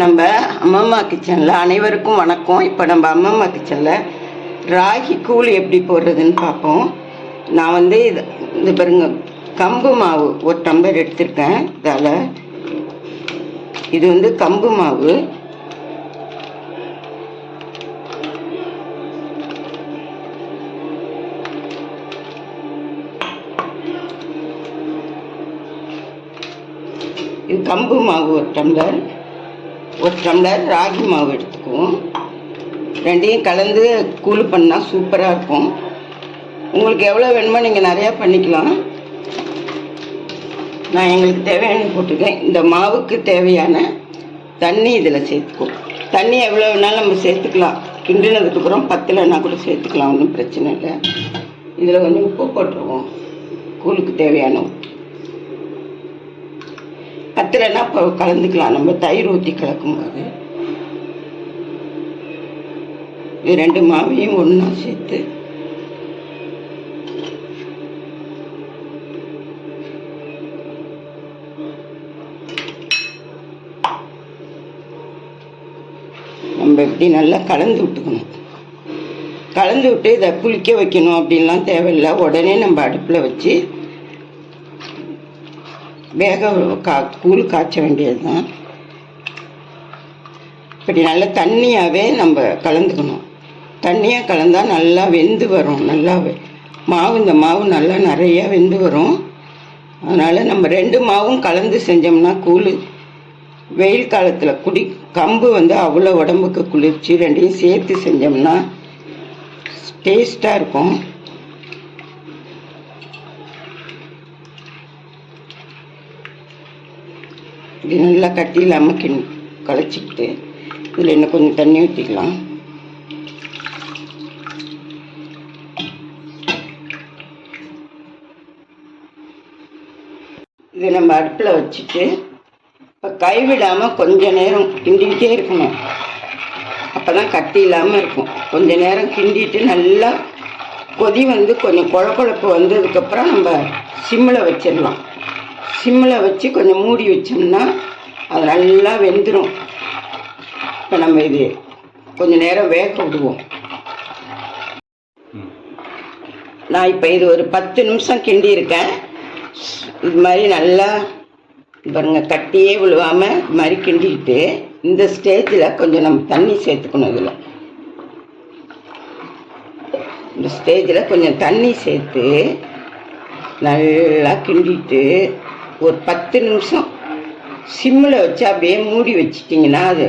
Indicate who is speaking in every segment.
Speaker 1: நம்ம அம்மம்மா கிச்சனில் அனைவருக்கும் வணக்கம். இப்போ நம்ம அம்மம்மா கிச்சனில் ராகி கூழ் எப்படி போடுறதுன்னு பார்ப்போம். நான் வந்து இது பாருங்க, கம்பு மாவு ஒரு டம்ளர் எடுத்திருக்கேன். இதால் இது வந்து கம்பு மாவு. இது கம்பு மாவு ஒரு டம்ளர் ராகி மாவு எடுத்துக்குவோம். ரெண்டையும் கலந்து கூழ் பண்ணால் சூப்பராக இருக்கும். உங்களுக்கு எவ்வளோ வேணுமோ நீங்கள் நிறையா பண்ணிக்கலாம். நான் எங்களுக்கு தேவையான போட்டுக்கேன். இந்த மாவுக்கு தேவையான தண்ணி இதில் சேர்த்துக்குவோம். தண்ணி எவ்வளோ வேணாலும் நம்ம சேர்த்துக்கலாம். கிண்டினதுக்கப்புறம் பத்தலைன்னா கூட சேர்த்துக்கலாம், ஒன்றும் பிரச்சனை இல்லை. இதில் கொஞ்சம் உப்பு போட்டுருவோம். கூழுக்கு தேவையான உப்பு பத்தலைன்னா இப்போ கலந்துக்கலாம். நம்ம தயிர் ஊற்றி கலக்கும்போது இது ரெண்டு மாவையும் ஒன்றா சேர்த்து நம்ம இப்படி நல்லா கலந்து விட்டுக்கணும். கலந்து விட்டு இதை புளிக்க வைக்கணும் அப்படின்லாம் தேவையில்லை. உடனே நம்ம அடுப்பில் வச்சு கூழ் காய்ச்ச வேண்டியது தான். இப்படி நல்லா தண்ணியாகவே நம்ம கலந்துக்கணும். தண்ணியாக கலந்தால் நல்லா வெந்து வரும். நல்லா இந்த மாவு நல்லா நிறையா வெந்து வரும். அதனால் நம்ம ரெண்டு மாவும் கலந்து செஞ்சோம்னா கூழ் வெயில் காலத்தில் கம்பு வந்து அவ்வளோ உடம்புக்கு குளிர்ச்சி. ரெண்டையும் சேர்த்து செஞ்சோம்னா டேஸ்ட்டாக இருக்கும். இப்படி நல்லா கட்டி இல்லாமல் களைச்சிக்கிட்டு இதில் இன்னும் கொஞ்சம் தண்ணி ஊற்றிக்கலாம். இது நம்ம அடுப்பில் வச்சுட்டு இப்போ கைவிடாமல் கொஞ்சம் நேரம் கிண்டிக்கிட்டே இருக்கணும். அப்போ தான் கட்டி இல்லாமல் இருக்கும். கொஞ்சம் நேரம் கிண்டிட்டு நல்லா கொதி வந்து கொஞ்சம் குழப்பு வந்ததுக்கப்புறம் நம்ம சிம்மில் வச்சிடலாம். சிம்மில் வச்சு கொஞ்சம் மூடி வச்சோம்னா அது நல்லா வெந்துடும். இப்போ நம்ம இது கொஞ்சம் நேரம் வேக விடுவோம். நான் இப்போ இது ஒரு 10 நிமிஷம் கிண்டி இருக்கேன். இது மாதிரி நல்லா பாருங்க, கட்டியே விழுவாமல் இது மாதிரி கிண்டிக்கிட்டு இந்த ஸ்டேஜில் கொஞ்சம் நம்ம தண்ணி சேர்த்துக்கணும். இந்த ஸ்டேஜில் கொஞ்சம் தண்ணி சேர்த்து நல்லா கிண்டிட்டு ஒரு 10 நிமிஷம் சிம்மில் வச்சு அப்படியே மூடி வச்சிட்டிங்கன்னா அது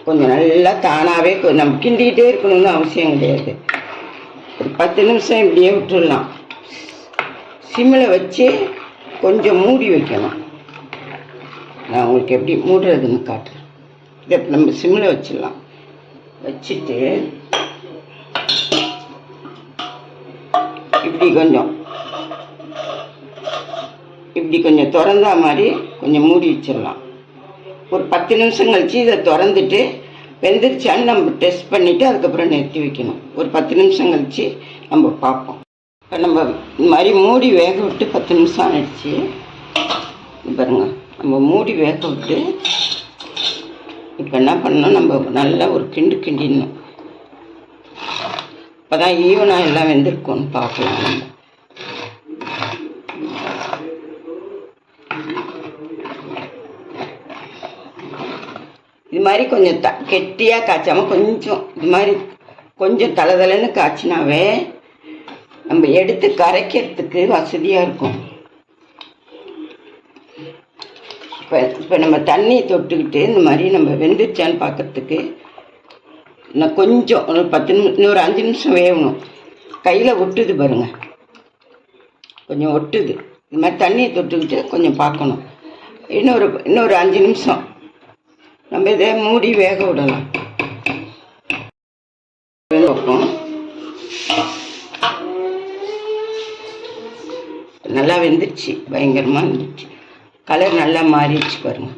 Speaker 1: கொஞ்சம் நல்லா தானாகவே நம்ம கிண்டிக்கிட்டே இருக்கணும்னு அவசியம் கிடையாது. ஒரு 10 நிமிஷம் இப்படியே விட்டுடலாம். சிம்மில் வச்சு கொஞ்சம் மூடி வைக்கணும். நான் உங்களுக்கு எப்படி மூடுறதுன்னு காட்டுறேன். இதை நம்ம சிம்மில் வச்சிடலாம். வச்சுட்டு இப்படி கொஞ்சம் திறந்தா மாதிரி கொஞ்சம் மூடி வச்சிடலாம். ஒரு 10 நிமிஷம் கழித்து இதை திறந்துட்டு வெந்துருச்சான்னு நம்ம டெஸ்ட் பண்ணிவிட்டு அதுக்கப்புறம் நிறுத்தி வைக்கணும். ஒரு 10 நிமிஷம் கழித்து நம்ம பார்ப்போம். இப்போ நம்ம இந்த மாதிரி மூடி வேக விட்டு 10 நிமிஷம் ஆகிடுச்சு. பாருங்க, நம்ம மூடி வேக விட்டு இப்போ என்ன பண்ணணும், நம்ம நல்லா ஒரு கிண்டிடணும். இப்போ தான் ஈவனாக எல்லாம் வெந்திருக்கோன்னு பார்க்கலாம். நம்ம இது மாதிரி கொஞ்சம் கெட்டியாக காய்ச்சாமல் கொஞ்சம் இது மாதிரி கொஞ்சம் தளதளன்னு காய்ச்சினாவே நம்ம எடுத்து கரைக்கிறதுக்கு வசதியாக இருக்கும். இப்போ நம்ம தண்ணி தொட்டுக்கிட்டு இந்த மாதிரி நம்ம வெந்துருச்சான்னு பார்க்கறதுக்கு இன்னும் கொஞ்சம் ஒரு 10 நிமிஷம், இன்னொரு 5 நிமிஷம் வேகணும். கையில் ஒட்டுது பாருங்க, கொஞ்சம் ஒட்டுது. இது மாதிரி தண்ணியை தொட்டுக்கிட்டு கொஞ்சம் பார்க்கணும். இன்னொரு 5 நிமிஷம் நம்ம இதை மூடி வேக விடலாம். வைப்போம். நல்லா வெந்துருச்சு, பயங்கரமாக வெந்துருச்சு. கலர் நல்லா மாறிடுச்சு பாருங்க.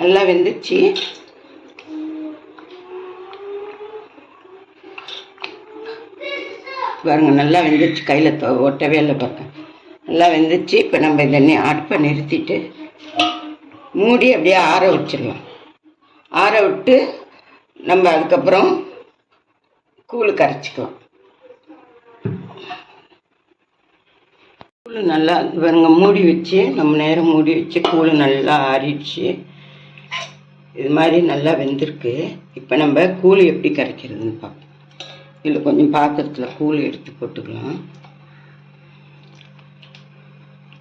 Speaker 1: நல்லா வெந்துச்சு. பாருங்க, நல்லா வெந்துச்சு. கையில் ஒட்டவே இல்லை பார்த்தேன். நல்லா வெந்துச்சு. இப்போ நம்ம இதெண்ணி அடுப்பை நிறுத்திட்டு மூடி அப்படியே ஆற வச்சிடலாம். ஆற விட்டு நம்ம அதுக்கப்புறம் கூழ் கரைச்சிக்கலாம். கூழ் நல்லா பாருங்க, மூடி வச்சு நம்ம நேரம் மூடி வச்சு கூழ் நல்லா ஆறிடுச்சு. இது மாதிரி நல்லா வெந்திருக்கு. இப்போ நம்ம கூழ் எப்படி கரைக்கிறதுன்னு பார்ப்போம். இதில் கொஞ்சம் பாத்திரத்தில் கூழ் எடுத்து போட்டுக்கலாம்.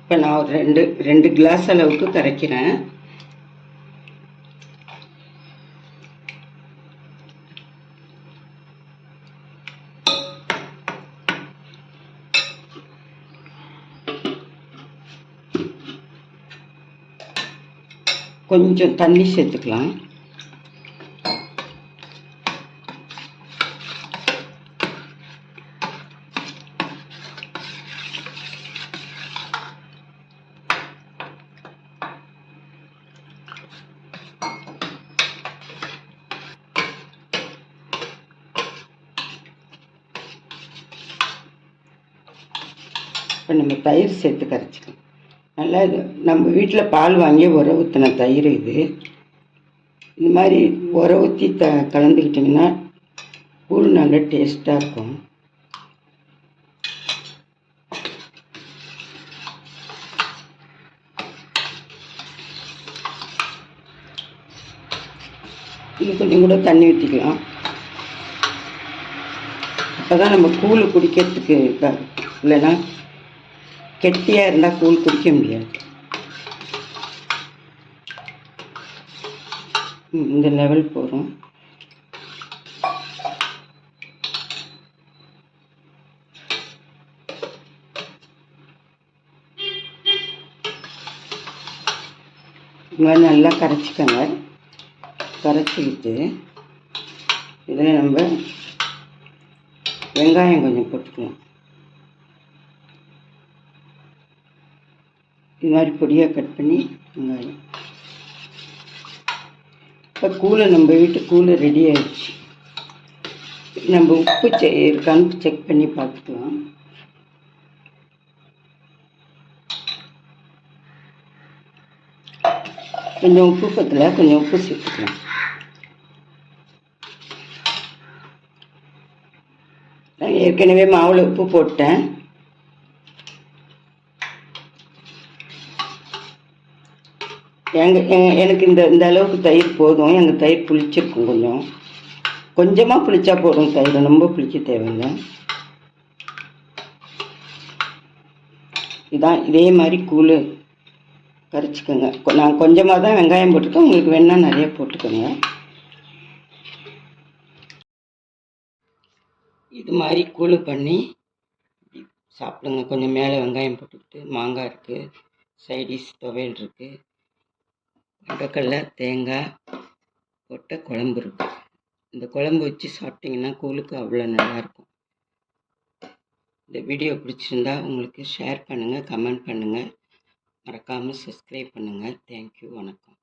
Speaker 1: இப்போ நான் ஒரு ரெண்டு கிளாஸ் அளவுக்கு கரைக்கிறேன். கொஞ்சம் தண்ணி சேர்த்துக்கலாம். இப்போ நம்ம தயிர் சேர்த்து கரைச்சிக்கலாம். நல்லா இது நம்ம வீட்டில் பால் வாங்கி உர ஊற்றின தயிர் இது. இந்த மாதிரி உர ஊற்றி கலந்துக்கிட்டிங்கன்னா கூழ் நல்லா டேஸ்ட்டாக இருக்கும். இது கொஞ்சம் கூட தண்ணி ஊற்றிக்கலாம். அப்போ தான் நம்ம கூழ் குடிக்கிறதுக்கு இருக்காது. இல்லைன்னா கெட்டியாக இருந்தால் கூழ் குடிக்க முடியாது. இந்த லெவல் போகிறோம். இது மாதிரி நல்லா கரைச்சிக்கோங்க. கரைச்சிக்கிட்டு இதில் நம்ம வெங்காயம் கொஞ்சம் போட்டுக்கலாம். இது மாதிரி பொடியாக கட் பண்ணி வெங்காயம். இப்போ கூழை நம்ம வீட்டு கூழ் ரெடி ஆயிடுச்சு. நம்ம உப்பு இருக்கான்னு செக் பண்ணி பார்த்துக்கலாம். கொஞ்சம் உப்பு பத்தல, கொஞ்சம் உப்பு சேர்த்துக்கலாம். நான் ஏற்கனவே மாவில் உப்பு போட்டேன். எனக்கு இந்த அளவுக்கு தயிர் போதும். எங்கள் தயிர் புளிச்சிருக்கும். கொஞ்சமாக புளிச்சா போதும். தயிர் ரொம்ப புளிக்க தேவையில்லை. இதான் இதே மாதிரி கூழ் கரைச்சிக்கோங்க. நான் கொஞ்சமாக தான் வெங்காயம் போட்டிருக்கேன். உங்களுக்கு வேணால் நிறைய போட்டுக்கோங்க. இது மாதிரி கூழ் பண்ணி சாப்பிடுங்க. கொஞ்சம் மேலே வெங்காயம் போட்டுக்கிட்டு, மாங்காய் இருக்குது, சைடிஷ் துவையல் இருக்குது, கொண்டக்கடலை தேங்காய் போட்ட குழம்பு இருக்குது. இந்த குழம்பு வச்சு சாப்பிட்டிங்கன்னா கூழுக்கு அவ்வளோ நல்லாயிருக்கும். இந்த வீடியோ பிடிச்சிருந்தா உங்களுக்கு ஷேர் பண்ணுங்கள், கமெண்ட் பண்ணுங்கள், மறக்காமல் சப்ஸ்கிரைப் பண்ணுங்கள். தேங்க்யூ, வணக்கம்.